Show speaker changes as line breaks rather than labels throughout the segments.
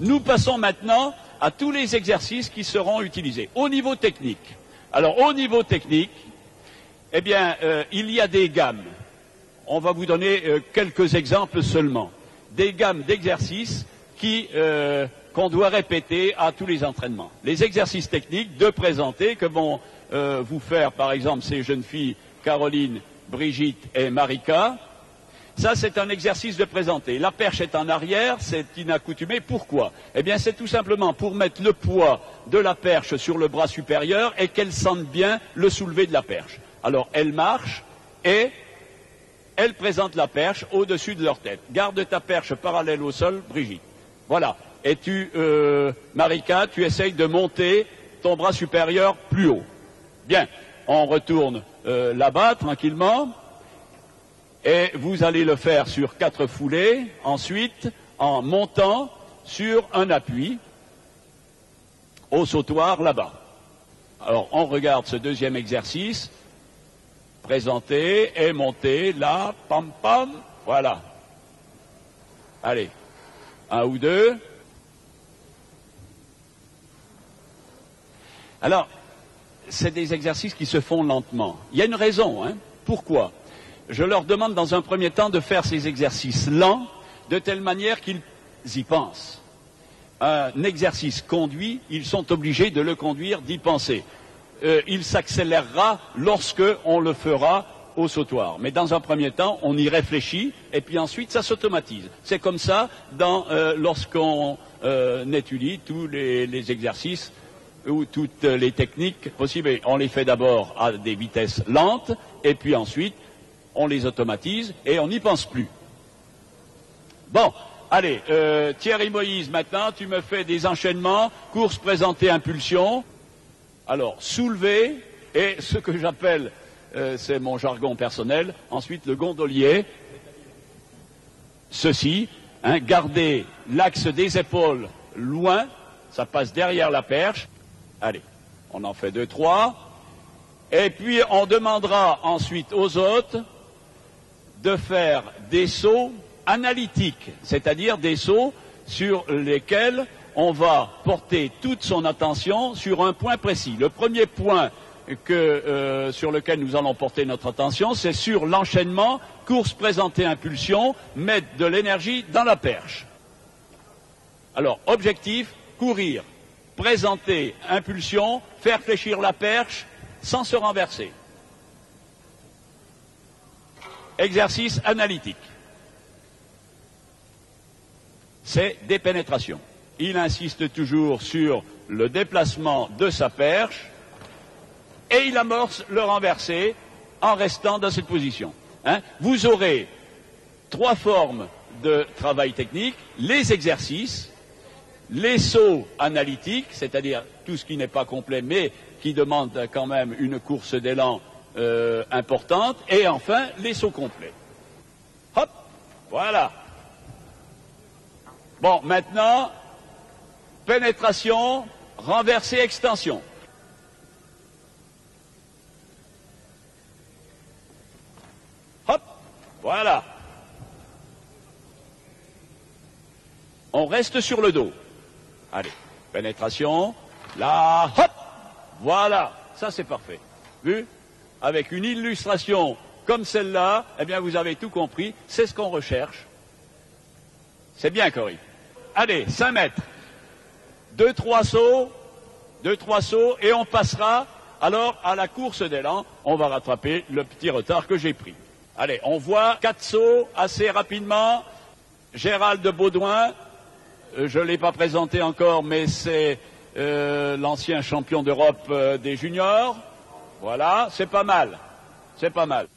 Nous passons maintenant à tous les exercices qui seront utilisés. Au niveau technique. Alors, au niveau technique, eh bien, il y a des gammes. On va vous donner quelques exemples seulement. Des gammes d'exercices qu'on doit répéter à tous les entraînements. Les exercices techniques de présenter que vont vous faire, par exemple, ces jeunes filles, Caroline, Brigitte et Marika. Ça, c'est un exercice de présenter. La perche est en arrière, c'est inaccoutumé. Pourquoi? Eh bien, c'est tout simplement pour mettre le poids de la perche sur le bras supérieur et qu'elles sentent bien le soulevé de la perche. Alors, elles marchent et elles présentent la perche au-dessus de leur tête. Garde ta perche parallèle au sol, Brigitte. Voilà. Et Marika, tu essayes de monter ton bras supérieur plus haut. Bien. On retourne là-bas, tranquillement. Et vous allez le faire sur 4 foulées, ensuite en montant sur un appui au sautoir là-bas. Alors on regarde ce deuxième exercice, présenter et monter, là, pam pam, voilà. Allez, 1 ou 2. Alors, c'est des exercices qui se font lentement. Il y a une raison, hein. Pourquoi ? Je leur demande dans un premier temps de faire ces exercices lents, de telle manière qu'ils y pensent. Un exercice conduit, ils sont obligés de le conduire, d'y penser. Il s'accélérera lorsque on le fera au sautoir. Mais dans un premier temps, on y réfléchit, et puis ensuite, ça s'automatise. C'est comme ça lorsqu'on étudie tous les exercices ou toutes les techniques possibles. On les fait d'abord à des vitesses lentes, et puis ensuite, on les automatise et on n'y pense plus. Bon, allez, Thierry Moïse, maintenant, tu me fais des enchaînements, course, présenter, impulsion. Alors, soulever, et ce que j'appelle, c'est mon jargon personnel, ensuite le gondolier. Ceci, hein, garder l'axe des épaules loin, ça passe derrière la perche. Allez, on en fait 2, 3. Et puis, on demandera ensuite aux autres de faire des sauts analytiques, c'est-à-dire des sauts sur lesquels on va porter toute son attention sur un point précis. Le premier point sur lequel nous allons porter notre attention, c'est sur l'enchaînement, course, présenter, impulsion, mettre de l'énergie dans la perche. Alors, objectif, courir, présenter, impulsion, faire fléchir la perche sans se renverser. Exercice analytique. C'est des pénétrations. Il insiste toujours sur le déplacement de sa perche et il amorce le renversé en restant dans cette position. Hein? Vous aurez 3 formes de travail technique, les exercices, les sauts analytiques, c'est-à-dire tout ce qui n'est pas complet mais qui demande quand même une course d'élan importante, et enfin les sauts complets. Hop, voilà. Bon, maintenant, pénétration, renversé, extension. Hop, voilà. On reste sur le dos. Allez, pénétration, là, hop, voilà, ça c'est parfait. Vu? Avec une illustration comme celle-là, eh bien vous avez tout compris, c'est ce qu'on recherche. C'est bien, Corinne. Allez, 5 mètres. 2, 3 sauts, et on passera alors à la course d'élan. On va rattraper le petit retard que j'ai pris. Allez, on voit 4 sauts assez rapidement. Gérald Baudouin, je ne l'ai pas présenté encore, mais c'est l'ancien champion d'Europe des juniors. Voilà, c'est pas mal. C'est pas mal.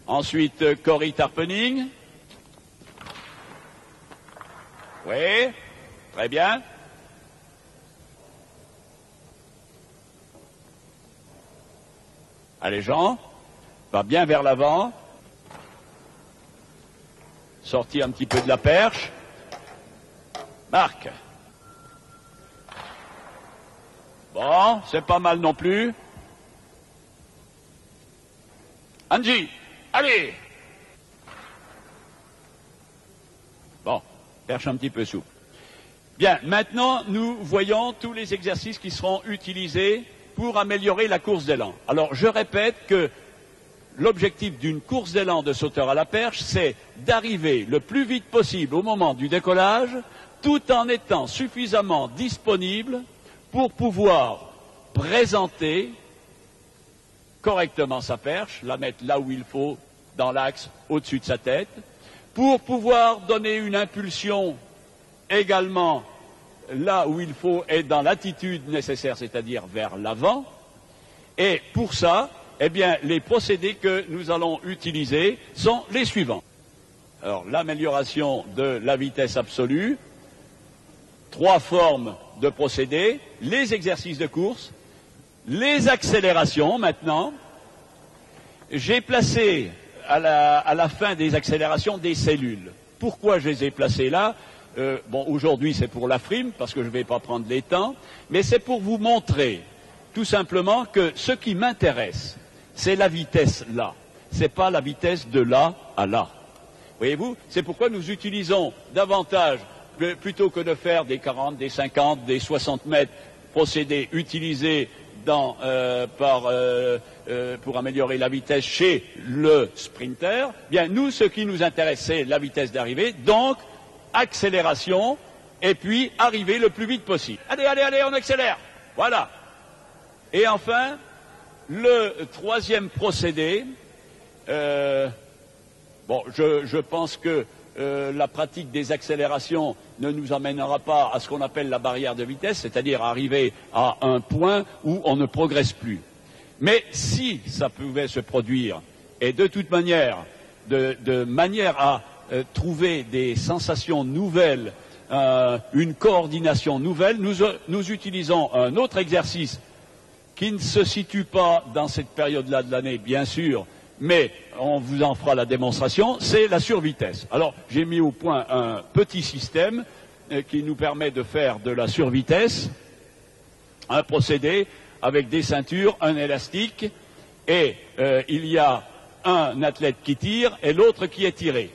Ensuite, Cory Tarpening. Oui, très bien. Allez, Jean, va bien vers l'avant. Sorti un petit peu de la perche. Marc. Bon, c'est pas mal non plus. Angie, allez. Bon, perche un petit peu souple. Bien, maintenant, nous voyons tous les exercices qui seront utilisés pour améliorer la course d'élan. Alors, je répète que l'objectif d'une course d'élan de sauteur à la perche, c'est d'arriver le plus vite possible au moment du décollage, tout en étant suffisamment disponible pour pouvoir présenter correctement sa perche, la mettre là où il faut, dans l'axe, au-dessus de sa tête, pour pouvoir donner une impulsion également là où il faut et dans l'attitude nécessaire, c'est-à-dire vers l'avant. Et pour ça, eh bien, les procédés que nous allons utiliser sont les suivants. Alors, l'amélioration de la vitesse absolue, 3 formes de procédés, les exercices de course, les accélérations maintenant. J'ai placé à la fin des accélérations des cellules. Pourquoi je les ai placées là? Bon, aujourd'hui c'est pour la frime, parce que je ne vais pas prendre les temps, mais c'est pour vous montrer tout simplement que ce qui m'intéresse, c'est la vitesse là. C'est pas la vitesse de là à là. Voyez-vous? C'est pourquoi nous utilisons davantage, plutôt que de faire des 40, des 50, des 60 mètres, procédés utilisés pour améliorer la vitesse chez le sprinter, bien nous, ce qui nous intéresse, c'est la vitesse d'arrivée, donc accélération, et puis arriver le plus vite possible. Allez, allez, allez, on accélère. Voilà. Et enfin, le 3e procédé, bon, je pense que la pratique des accélérations ne nous amènera pas à ce qu'on appelle la barrière de vitesse, c'est-à-dire arriver à un point où on ne progresse plus. Mais si ça pouvait se produire, et de toute manière, de manière à trouver des sensations nouvelles, une coordination nouvelle, nous utilisons un autre exercice qui ne se situe pas dans cette période-là de l'année, bien sûr, mais on vous en fera la démonstration, c'est la survitesse. Alors, j'ai mis au point un petit système qui nous permet de faire de la survitesse, un procédé avec des ceintures, un élastique, et il y a un athlète qui tire et l'autre qui est tiré.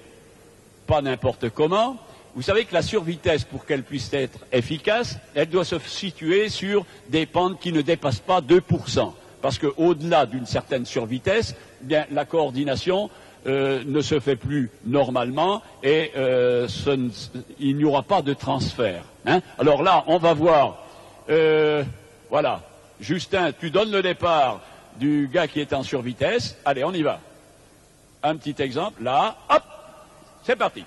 Pas n'importe comment. Vous savez que la survitesse, pour qu'elle puisse être efficace, elle doit se situer sur des pentes qui ne dépassent pas 2%. Parce qu'au-delà d'une certaine survitesse, bien, la coordination ne se fait plus normalement et il n'y aura pas de transfert. Hein. Alors là, on va voir. Voilà. Justin, tu donnes le départ du gars qui est en survitesse. Allez, on y va. Un petit exemple. Là, hop, c'est parti.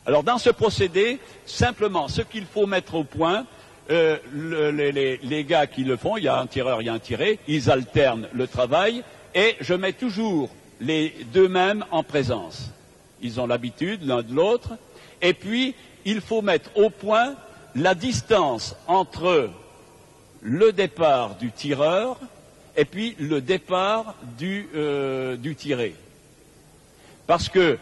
Alors dans ce procédé, simplement, ce qu'il faut mettre au point, les gars qui le font, il y a un tireur, il y a un tiré, ils alternent le travail et je mets toujours les deux mêmes en présence. Ils ont l'habitude l'un de l'autre et puis il faut mettre au point la distance entre le départ du tireur et puis le départ du tiré. Parce que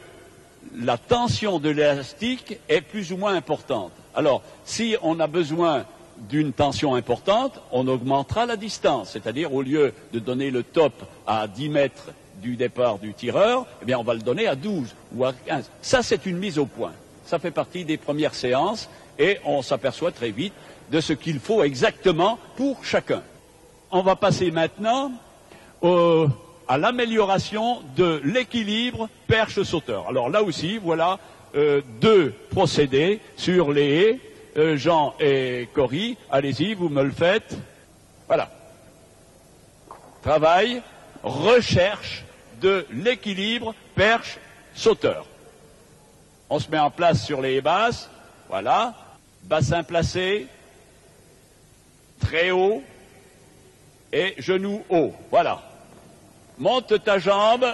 la tension de l'élastique est plus ou moins importante. Alors, si on a besoin d'une tension importante, on augmentera la distance. C'est-à-dire, au lieu de donner le top à 10 mètres du départ du tireur, eh bien, on va le donner à 12 ou à 15. Ça, c'est une mise au point. Ça fait partie des premières séances et on s'aperçoit très vite de ce qu'il faut exactement pour chacun. On va passer maintenant à l'amélioration de l'équilibre perche-sauteur. Alors là aussi, voilà 2 procédés sur les haies. Jean et Cory, allez-y, vous me le faites. Voilà. Travail, recherche de l'équilibre perche-sauteur. On se met en place sur les haies basses. Voilà. Bassin placé, très haut et genou haut. Voilà. Monte ta jambe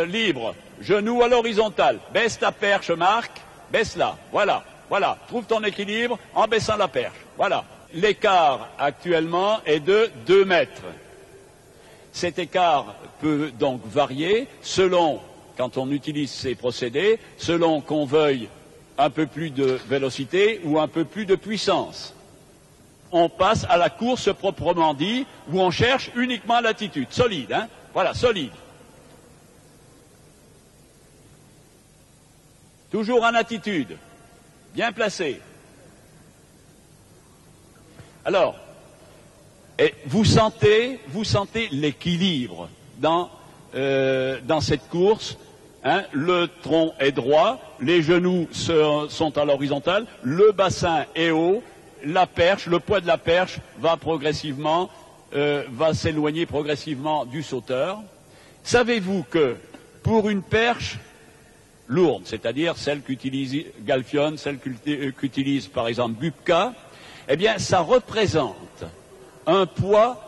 libre, genou à l'horizontale, baisse ta perche, Marc, baisse-la, voilà, voilà, trouve ton équilibre en baissant la perche, voilà. L'écart actuellement est de 2 mètres. Cet écart peut donc varier selon, quand on utilise ces procédés, selon qu'on veuille un peu plus de vélocité ou un peu plus de puissance. On passe à la course proprement dit, où on cherche uniquement l'attitude, solide, hein. Voilà, solide. Toujours en attitude. bien placé. Alors, et vous sentez l'équilibre dans cette course. Hein, le tronc est droit, les genoux sont à l'horizontale, le bassin est haut, la perche, le poids de la perche va progressivement, va s'éloigner progressivement du sauteur. Savez-vous que pour une perche lourde, c'est-à-dire celle qu'utilise Galfion, celle qu'utilise par exemple Bubka, eh bien ça représente un poids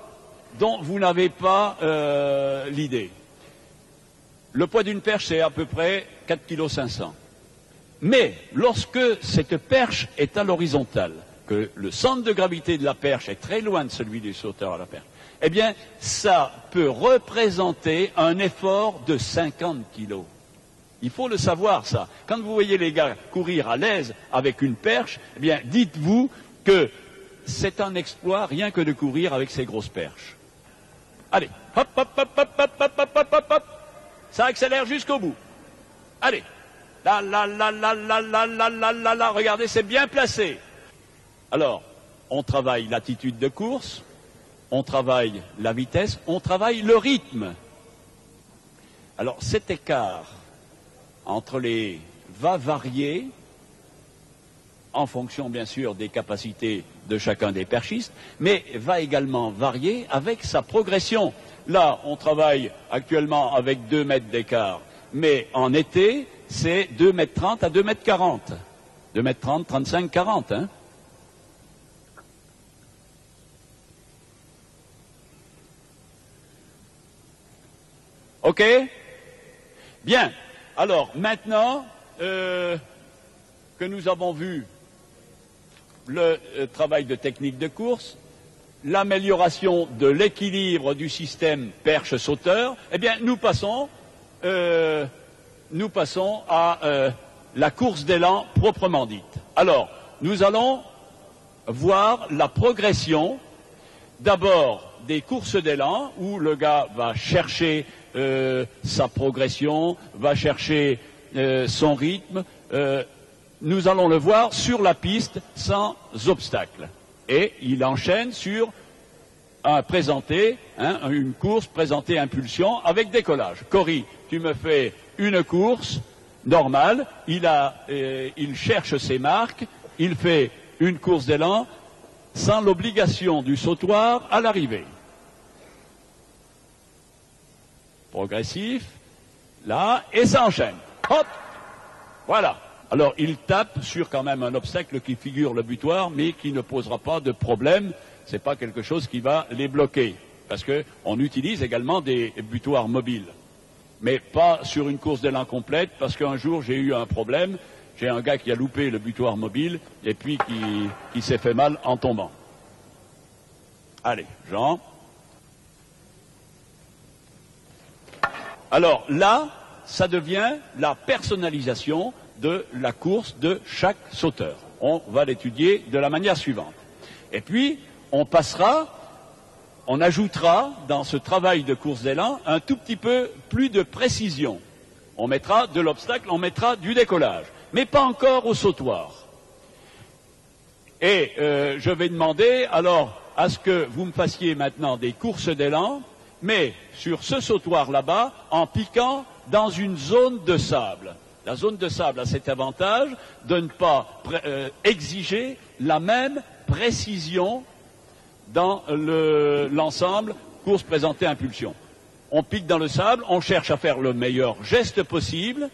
dont vous n'avez pas l'idée. Le poids d'une perche, c'est à peu près 4,5 kg. Mais lorsque cette perche est à l'horizontale, que le centre de gravité de la perche est très loin de celui du sauteur à la perche, eh bien, ça peut représenter un effort de 50 kg. Il faut le savoir, ça. Quand vous voyez les gars courir à l'aise avec une perche, eh bien, dites-vous que c'est un exploit rien que de courir avec ces grosses perches. Allez, hop, hop, hop, hop, hop, hop, hop, hop, hop, hop. Ça accélère jusqu'au bout. Allez. Là, là, là, là, là, là, là, là, là, là. Regardez, c'est bien placé. Alors, on travaille l'attitude de course, on travaille la vitesse, on travaille le rythme. Alors, cet écart entre les va varier en fonction, bien sûr, des capacités de chacun des perchistes, mais va également varier avec sa progression. Là, on travaille actuellement avec 2 mètres d'écart, mais en été, c'est 2,30 m à 2,40 m. 2,30 m, 35, 40, hein. OK? Bien. Alors, maintenant que nous avons vu le travail de technique de course, l'amélioration de l'équilibre du système perche-sauteur, eh bien, nous passons à la course d'élan proprement dite. Alors, nous allons voir la progression, d'abord des courses d'élan, où le gars va chercher sa progression, va chercher son rythme. Nous allons le voir sur la piste sans obstacle. Et il enchaîne sur une course présentée impulsion avec décollage. Cory, tu me fais une course normale, il cherche ses marques, il fait une course d'élan sans l'obligation du sautoir à l'arrivée. Progressif, là, et ça enchaîne. Hop, voilà. Alors, il tape sur quand même un obstacle qui figure le butoir, mais qui ne posera pas de problème. Ce n'est pas quelque chose qui va les bloquer. Parce qu'on utilise également des butoirs mobiles. Mais pas sur une course d'élan complète, parce qu'un jour, j'ai eu un problème. J'ai un gars qui a loupé le butoir mobile, et puis qui s'est fait mal en tombant. Allez, Jean. Alors là, ça devient la personnalisation de la course de chaque sauteur. On va l'étudier de la manière suivante. Et puis, on ajoutera dans ce travail de course d'élan un tout petit peu plus de précision. On mettra de l'obstacle, on mettra du décollage, mais pas encore au sautoir. Et je vais demander alors à ce que vous me fassiez maintenant des courses d'élan, mais sur ce sautoir là-bas, en piquant dans une zone de sable. La zone de sable a cet avantage de ne pas exiger la même précision dans l'ensemble course présentée impulsion. On pique dans le sable, on cherche à faire le meilleur geste possible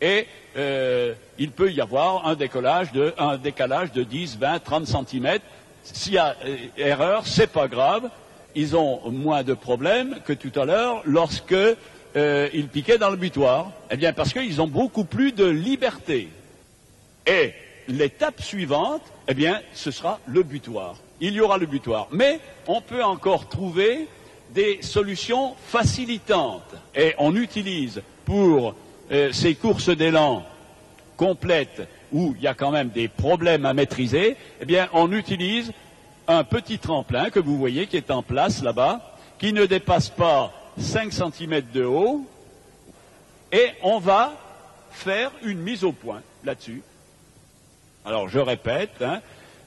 et il peut y avoir un décalage de 10, 20, 30 cm. S'il y a erreur, c'est pas grave. Ils ont moins de problèmes que tout à l'heure lorsque ils piquaient dans le butoir. Eh bien, parce qu'ils ont beaucoup plus de liberté. Et l'étape suivante, eh bien, ce sera le butoir. Il y aura le butoir. Mais on peut encore trouver des solutions facilitantes. Et on utilise pour ces courses d'élan complètes où il y a quand même des problèmes à maîtriser, eh bien, on utilise un petit tremplin que vous voyez qui est en place là-bas, qui ne dépasse pas 5 cm de haut, et on va faire une mise au point là-dessus. Alors je répète, hein,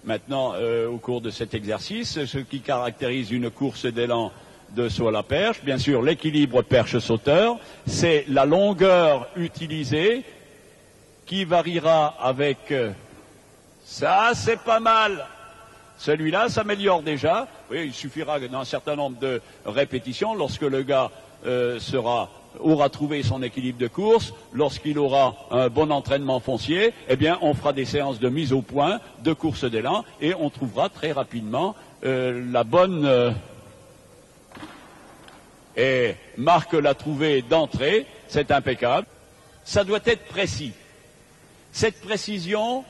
maintenant au cours de cet exercice, ce qui caractérise une course d'élan de saut à la perche, bien sûr l'équilibre perche-sauteur, c'est la longueur utilisée qui variera avec... ça c'est pas mal. Celui-là s'améliore déjà. Oui, il suffira d'un certain nombre de répétitions lorsque le gars aura trouvé son équilibre de course, lorsqu'il aura un bon entraînement foncier, eh bien, on fera des séances de mise au point, de course d'élan, et on trouvera très rapidement la bonne... Et Marc l'a trouvé d'entrée, c'est impeccable. Ça doit être précis. Cette précision,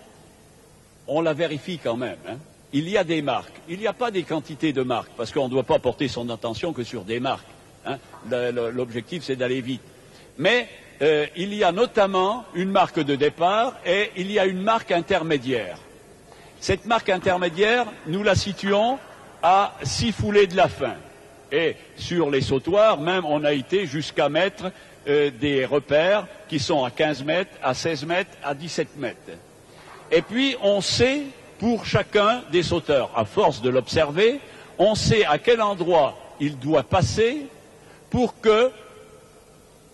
on la vérifie quand même, hein. Il y a des marques. Il n'y a pas des quantités de marques, parce qu'on ne doit pas porter son attention que sur des marques. Hein. L'objectif, c'est d'aller vite. Mais il y a notamment une marque de départ et il y a une marque intermédiaire. Cette marque intermédiaire, nous la situons à 6 foulées de la fin. Et sur les sautoirs, même, on a été jusqu'à mettre des repères qui sont à 15 mètres, à 16 mètres, à 17 mètres. Et puis, on sait... pour chacun des sauteurs, à force de l'observer, on sait à quel endroit il doit passer pour que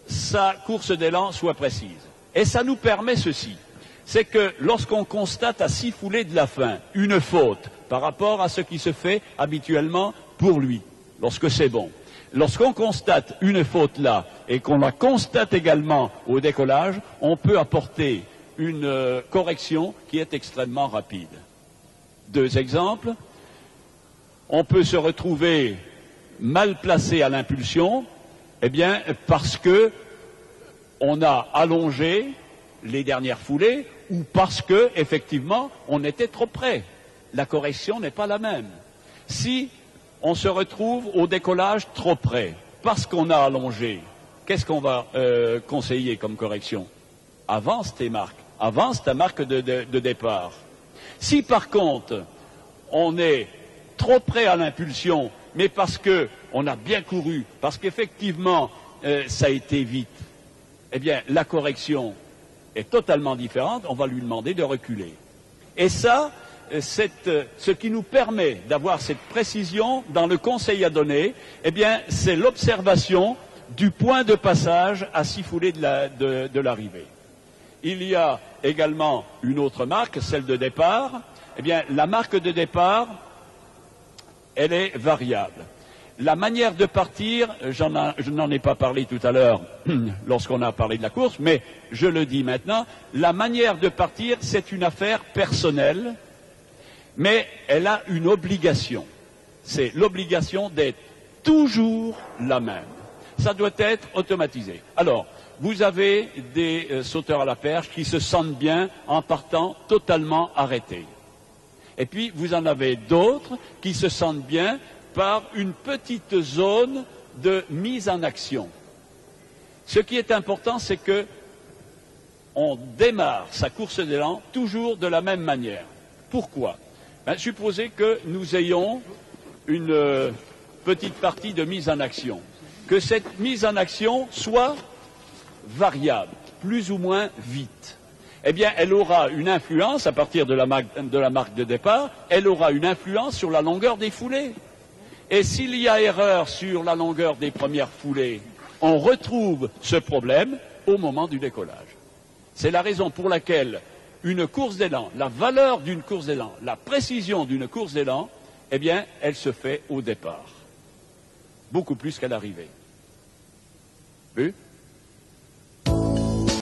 sa course d'élan soit précise. Et ça nous permet ceci, c'est que lorsqu'on constate à 6 foulées de la fin une faute par rapport à ce qui se fait habituellement pour lui, lorsque c'est bon, lorsqu'on constate une faute là et qu'on la constate également au décollage, on peut apporter une correction qui est extrêmement rapide. 2 exemples. On peut se retrouver mal placé à l'impulsion, eh bien, parce que on a allongé les dernières foulées ou parce que, effectivement, on était trop près. La correction n'est pas la même. Si on se retrouve au décollage trop près, parce qu'on a allongé, qu'est-ce qu'on va conseiller comme correction? Avance tes marques, avance ta marque de départ. Si par contre, on est trop près à l'impulsion, mais parce qu'on a bien couru, parce qu'effectivement, ça a été vite, eh bien, la correction est totalement différente, on va lui demander de reculer. Et ça, ce qui nous permet d'avoir cette précision dans le conseil à donner, eh bien, c'est l'observation du point de passage à 6 foulées de l'arrivée. Il y a également une autre marque, celle de départ. Eh bien, la marque de départ, elle est variable. La manière de partir, je n'en ai pas parlé tout à l'heure lorsqu'on a parlé de la course, mais je le dis maintenant, la manière de partir, c'est une affaire personnelle, mais elle a une obligation. C'est l'obligation d'être toujours la même. Ça doit être automatisé. Alors, vous avez des sauteurs à la perche qui se sentent bien en partant totalement arrêtés. Et puis, vous en avez d'autres qui se sentent bien par une petite zone de mise en action. Ce qui est important, c'est que on démarre sa course d'élan toujours de la même manière. Pourquoi? Supposez que nous ayons une petite partie de mise en action. Que cette mise en action soit variable, plus ou moins vite. Eh bien, elle aura une influence, à partir de la marque de départ, elle aura une influence sur la longueur des foulées. Et s'il y a erreur sur la longueur des premières foulées, on retrouve ce problème au moment du décollage. C'est la raison pour laquelle une course d'élan, la valeur d'une course d'élan, la précision d'une course d'élan, eh bien, elle se fait au départ. Beaucoup plus qu'à l'arrivée. Vu ?